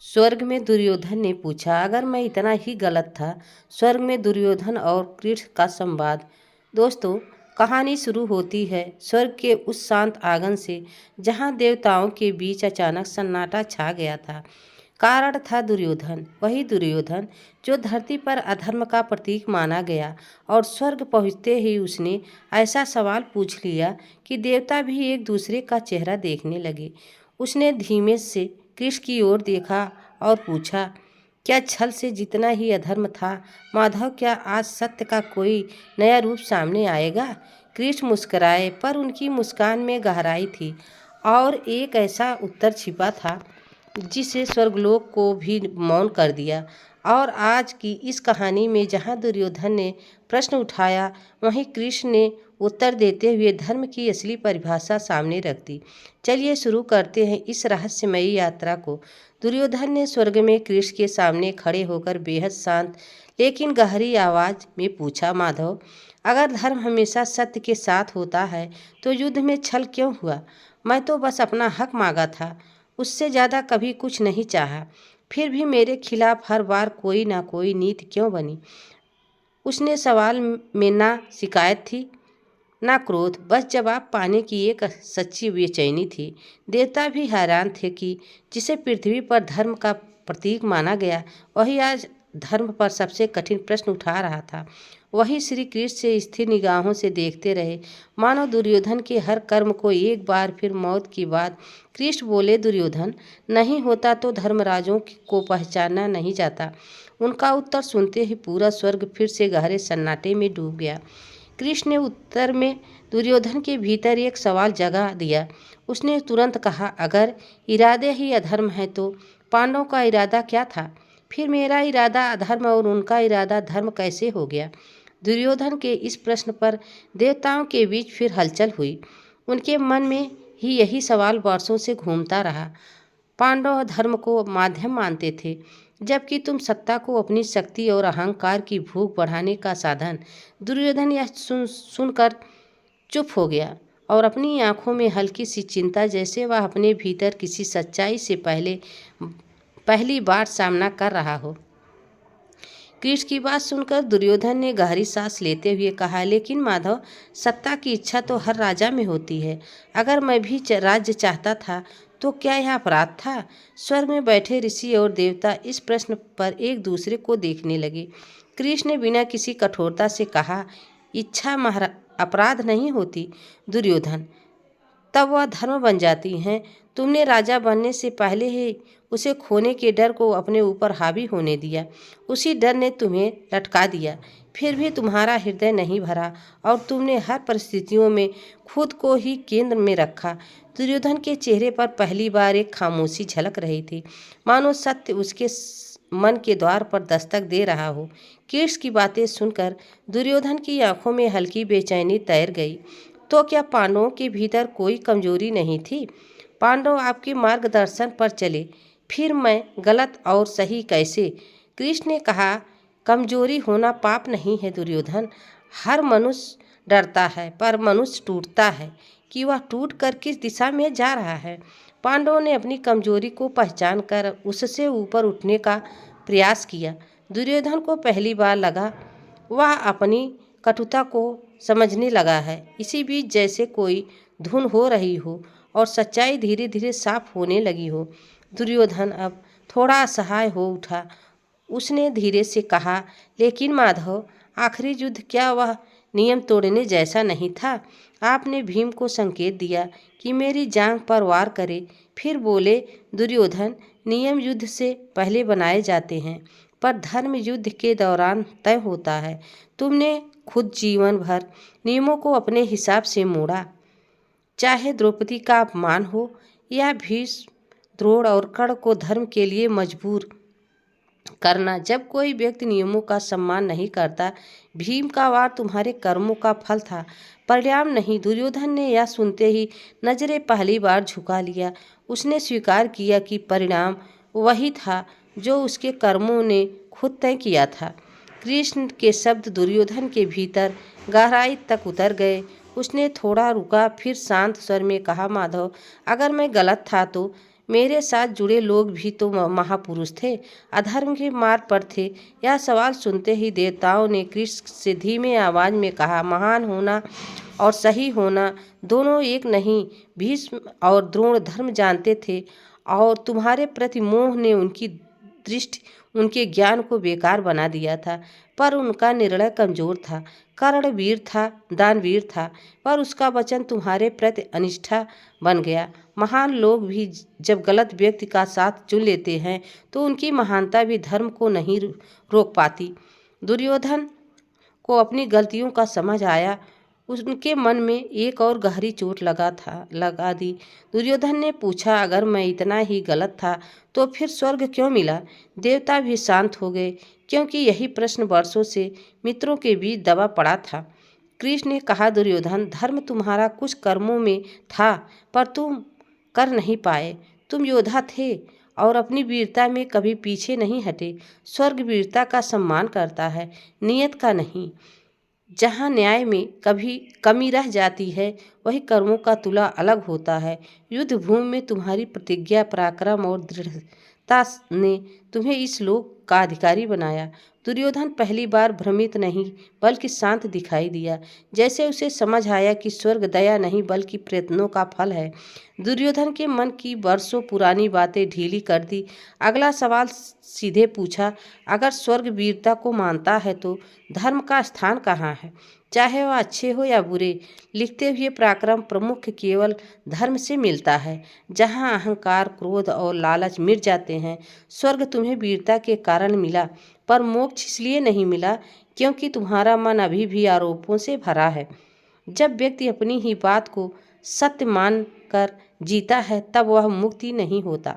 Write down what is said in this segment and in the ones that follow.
स्वर्ग में दुर्योधन ने पूछा, अगर मैं इतना ही गलत था। स्वर्ग में दुर्योधन और कृष्ण का संवाद। दोस्तों, कहानी शुरू होती है स्वर्ग के उस शांत आंगन से जहाँ देवताओं के बीच अचानक सन्नाटा छा गया था। कारण था दुर्योधन, वही दुर्योधन जो धरती पर अधर्म का प्रतीक माना गया। और स्वर्ग पहुँचते ही उसने ऐसा सवाल पूछ लिया कि देवता भी एक दूसरे का चेहरा देखने लगे। उसने धीमे से कृष्ण की ओर देखा और पूछा, क्या छल से जितना ही अधर्म था माधव, क्या आज सत्य का कोई नया रूप सामने आएगा? कृष्ण मुस्कुराए, पर उनकी मुस्कान में गहराई थी और एक ऐसा उत्तर छिपा था जिसे स्वर्गलोक को भी मौन कर दिया। और आज की इस कहानी में जहाँ दुर्योधन ने प्रश्न उठाया, वहीं कृष्ण ने उत्तर देते हुए धर्म की असली परिभाषा सामने रख दी। चलिए शुरू करते हैं इस रहस्यमयी यात्रा को। दुर्योधन ने स्वर्ग में कृष्ण के सामने खड़े होकर बेहद शांत लेकिन गहरी आवाज़ में पूछा, माधव, अगर धर्म हमेशा सत्य के साथ होता है तो युद्ध में छल क्यों हुआ? मैं तो बस अपना हक मांगा था, उससे ज़्यादा कभी कुछ नहीं चाहा। फिर भी मेरे खिलाफ हर बार कोई ना कोई नीति क्यों बनी? उसने सवाल में ना शिकायत थी ना क्रोध, बस जवाब पाने की एक सच्ची बेचैनी थी। देवता भी हैरान थे कि जिसे पृथ्वी पर धर्म का प्रतीक माना गया, वही आज धर्म पर सबसे कठिन प्रश्न उठा रहा था। वही श्री कृष्ण से स्थिर निगाहों से देखते रहे, मानो दुर्योधन के हर कर्म को एक बार फिर मौत की बात। कृष्ण बोले, दुर्योधन, नहीं होता तो धर्मराजों को पहचाना नहीं जाता। उनका उत्तर सुनते ही पूरा स्वर्ग फिर से गहरे सन्नाटे में डूब गया। कृष्ण ने उत्तर में दुर्योधन के भीतर एक सवाल जगा दिया। उसने तुरंत कहा, अगर इरादे ही अधर्म है तो पांडवों का इरादा क्या था? फिर मेरा इरादा अधर्म और उनका इरादा धर्म कैसे हो गया? दुर्योधन के इस प्रश्न पर देवताओं के बीच फिर हलचल हुई। उनके मन में ही यही सवाल वर्षों से घूमता रहा। पांडव धर्म को माध्यम मानते थे, जबकि तुम सत्ता को अपनी शक्ति और अहंकार की भूख बढ़ाने का साधन। दुर्योधन यह सुनकर चुप हो गया और अपनी आंखों में हल्की सी चिंता, जैसे वह अपने भीतर किसी सच्चाई से पहली बार सामना कर रहा हो। कृष्ण की बात सुनकर दुर्योधन ने गहरी सांस लेते हुए कहा, लेकिन माधव, सत्ता की इच्छा तो हर राजा में होती है। अगर मैं भी राज्य चाहता था तो क्या यह अपराध था? स्वर्ग में बैठे ऋषि और देवता इस प्रश्न पर एक दूसरे को देखने लगे। कृष्ण ने बिना किसी कठोरता से कहा, इच्छा अपराध नहीं होती दुर्योधन, तब वह धर्म बन जाती हैं। तुमने राजा बनने से पहले ही उसे खोने के डर को अपने ऊपर हावी होने दिया। उसी डर ने तुम्हें लटका दिया। फिर भी तुम्हारा हृदय नहीं भरा और तुमने हर परिस्थितियों में खुद को ही केंद्र में रखा। दुर्योधन के चेहरे पर पहली बार एक खामोशी झलक रही थी, मानो सत्य उसके मन के द्वार पर दस्तक दे रहा हो। कृष्ण की बातें सुनकर दुर्योधन की आंखों में हल्की बेचैनी तैर गई। तो क्या पांडवों के भीतर कोई कमजोरी नहीं थी? पांडव आपके मार्गदर्शन पर चले, फिर मैं गलत और सही कैसे? कृष्ण ने कहा, कमजोरी होना पाप नहीं है दुर्योधन। हर मनुष्य डरता है, पर मनुष्य टूटता है कि वह टूट कर किस दिशा में जा रहा है। पांडवों ने अपनी कमजोरी को पहचान कर उससे ऊपर उठने का प्रयास किया। दुर्योधन को पहली बार लगा वह अपनी कटुता को समझने लगा है। इसी बीच जैसे कोई धुन हो रही हो और सच्चाई धीरे धीरे साफ होने लगी हो। दुर्योधन अब थोड़ा असहाय हो उठा। उसने धीरे से कहा, लेकिन माधव, आखिरी युद्ध क्या वह नियम तोड़ने जैसा नहीं था? आपने भीम को संकेत दिया कि मेरी जांघ पर वार करे। फिर बोले, दुर्योधन, नियम युद्ध से पहले बनाए जाते हैं, पर धर्म युद्ध के दौरान तय होता है। तुमने खुद जीवन भर नियमों को अपने हिसाब से मोड़ा, चाहे द्रौपदी का अपमान हो या भीष्म, द्रोण और कर्ण को धर्म के लिए मजबूर करना। जब कोई व्यक्ति नियमों का सम्मान नहीं करता, भीम का वार तुम्हारे कर्मों का फल था, परिणाम नहीं। दुर्योधन ने यह सुनते ही नजरें पहली बार झुका लिया। उसने स्वीकार किया कि परिणाम वही था जो उसके कर्मों ने खुद तय किया था। कृष्ण के शब्द दुर्योधन के भीतर गहराई तक उतर गए। उसने थोड़ा रुका, फिर शांत स्वर में कहा, माधव, अगर मैं गलत था तो मेरे साथ जुड़े लोग भी तो महापुरुष थे, अधर्म के मार्ग पर थे। यह सवाल सुनते ही देवताओं ने कृष्ण से धीमे आवाज में कहा, महान होना और सही होना दोनों एक नहीं। भीष्म और द्रोण धर्म जानते थे और तुम्हारे प्रति मोह ने उनकी दृष्टि, उनके ज्ञान को बेकार बना दिया था। पर उनका निर्णय कमजोर था। कर्ण वीर था, दानवीर था, पर उसका वचन तुम्हारे प्रति अनिष्ठा बन गया। महान लोग भी जब गलत व्यक्ति का साथ चुन लेते हैं तो उनकी महानता भी धर्म को नहीं रोक पाती। दुर्योधन को अपनी गलतियों का समझ आया। उनके मन में एक और गहरी चोट लगा दी। दुर्योधन ने पूछा, अगर मैं इतना ही गलत था तो फिर स्वर्ग क्यों मिला? देवता भी शांत हो गए, क्योंकि यही प्रश्न वर्षों से मित्रों के बीच दबा पड़ा था। कृष्ण ने कहा, दुर्योधन, धर्म तुम्हारा कुछ कर्मों में था पर तुम कर नहीं पाए। तुम योद्धा थे और अपनी वीरता में कभी पीछे नहीं हटे। स्वर्ग वीरता का सम्मान करता है, नियत का नहीं। जहाँ न्याय में कभी कमी रह जाती है वही कर्मों का तुला अलग होता है। युद्ध भूमि में तुम्हारी प्रतिज्ञा, पराक्रम और दृढ़ता ने तुम्हें इस लोक का अधिकारी बनाया। दुर्योधन पहली बार भ्रमित नहीं बल्कि शांत दिखाई दिया, जैसे उसे समझ आया कि स्वर्ग दया नहीं बल्कि प्रयत्नों का फल है। दुर्योधन के मन की वर्षों पुरानी बातें ढीली कर दी। अगला सवाल सीधे पूछा, अगर स्वर्ग वीरता को मानता है तो धर्म का स्थान कहाँ है? चाहे वह अच्छे हो या बुरे, लिखते हुए पराक्रम प्रमुख केवल धर्म से मिलता है। जहाँ अहंकार, क्रोध और लालच मिट जाते हैं। स्वर्ग तुम्हें वीरता के कारण मिला, पर मोक्ष इसलिए नहीं मिला क्योंकि तुम्हारा मन अभी भी आरोपों से भरा है। जब व्यक्ति अपनी ही बात को सत्य मान कर जीता है तब वह मुक्ति नहीं होता।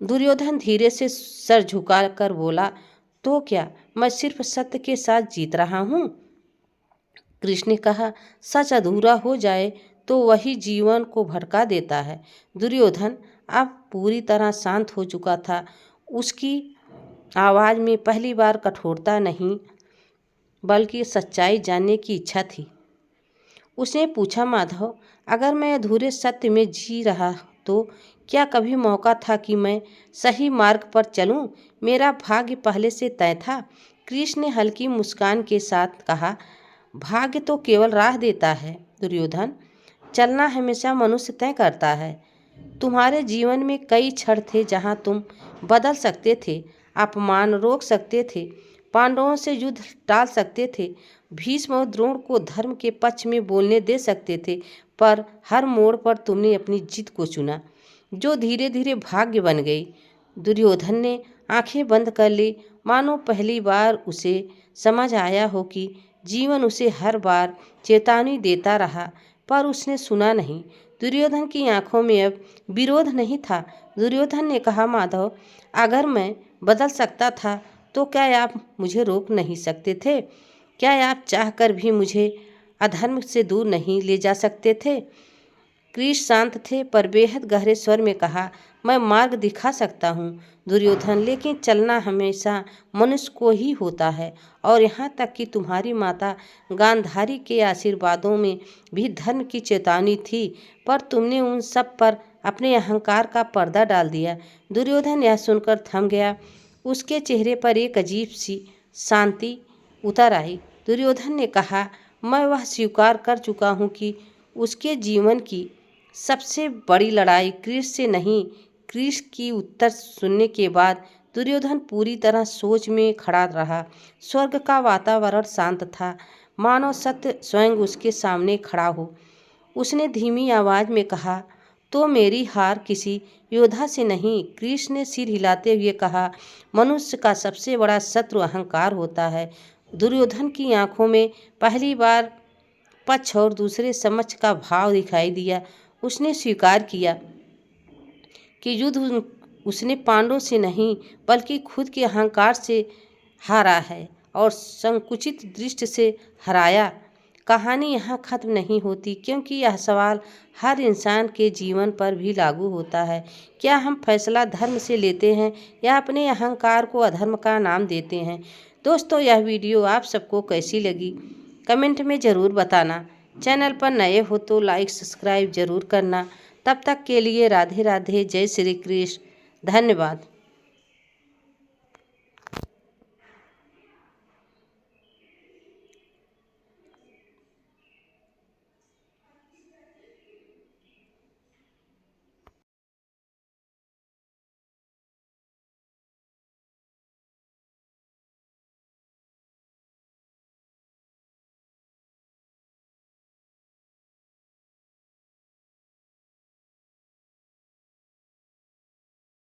दुर्योधन धीरे से सर झुका कर बोला, तो क्या मैं सिर्फ सत्य के साथ जीत रहा हूँ? कृष्ण ने कहा, सच अधूरा हो जाए तो वही जीवन को भड़का देता है। दुर्योधन अब पूरी तरह शांत हो चुका था। उसकी आवाज़ में पहली बार कठोरता नहीं बल्कि सच्चाई जानने की इच्छा थी। उसने पूछा, माधव, अगर मैं अधूरे सत्य में जी रहा तो क्या कभी मौका था कि मैं सही मार्ग पर चलूं? मेरा भाग्य पहले से तय था। कृष्ण ने हल्की मुस्कान के साथ कहा, भाग्य तो केवल राह देता है दुर्योधन, चलना हमेशा मनुष्य तय करता है। तुम्हारे जीवन में कई क्षण थे जहां तुम बदल सकते थे, अपमान रोक सकते थे, पांडवों से युद्ध टाल सकते थे, भीष्म और द्रोण को धर्म के पक्ष में बोलने दे सकते थे, पर हर मोड़ पर तुमने अपनी जिद को चुना, जो धीरे धीरे भाग्य बन गई। दुर्योधन ने आंखें बंद कर ली, मानो पहली बार उसे समझ आया हो कि जीवन उसे हर बार चेतावनी देता रहा पर उसने सुना नहीं। दुर्योधन की आंखों में अब विरोध नहीं था। दुर्योधन ने कहा, माधव, अगर मैं बदल सकता था तो क्या आप मुझे रोक नहीं सकते थे? क्या आप चाहकर भी मुझे अधर्म से दूर नहीं ले जा सकते थे? कृष्ण शांत थे पर बेहद गहरे स्वर में कहा, मैं मार्ग दिखा सकता हूँ दुर्योधन, लेकिन चलना हमेशा मनुष्य को ही होता है। और यहाँ तक कि तुम्हारी माता गांधारी के आशीर्वादों में भी धर्म की चेतावनी थी, पर तुमने उन सब पर अपने अहंकार का पर्दा डाल दिया। दुर्योधन यह सुनकर थम गया। उसके चेहरे पर एक अजीब सी शांति उतर आई। दुर्योधन ने कहा, मैं वह स्वीकार कर चुका हूँ कि उसके जीवन की सबसे बड़ी लड़ाई कृष्ण से नहीं। कृष्ण की उत्तर सुनने के बाद दुर्योधन पूरी तरह सोच में खड़ा रहा। स्वर्ग का वातावरण शांत था, मानो सत्य स्वयं उसके सामने खड़ा हो। उसने धीमी आवाज में कहा, तो मेरी हार किसी योद्धा से नहीं। कृष्ण ने सिर हिलाते हुए कहा, मनुष्य का सबसे बड़ा शत्रु अहंकार होता है। दुर्योधन की आंखों में पहली बार पक्ष और दूसरे समझ का भाव दिखाई दिया। उसने स्वीकार किया कि युद्ध उसने पांडवों से नहीं बल्कि खुद के अहंकार से हारा है और संकुचित दृष्टि से हराया। कहानी यहाँ खत्म नहीं होती, क्योंकि यह सवाल हर इंसान के जीवन पर भी लागू होता है। क्या हम फैसला धर्म से लेते हैं या अपने अहंकार को अधर्म का नाम देते हैं? दोस्तों, यह वीडियो आप सबको कैसी लगी कमेंट में ज़रूर बताना। चैनल पर नए हो तो लाइक सब्सक्राइब ज़रूर करना। तब तक के लिए राधे राधे, जय श्री कृष्ण, धन्यवाद।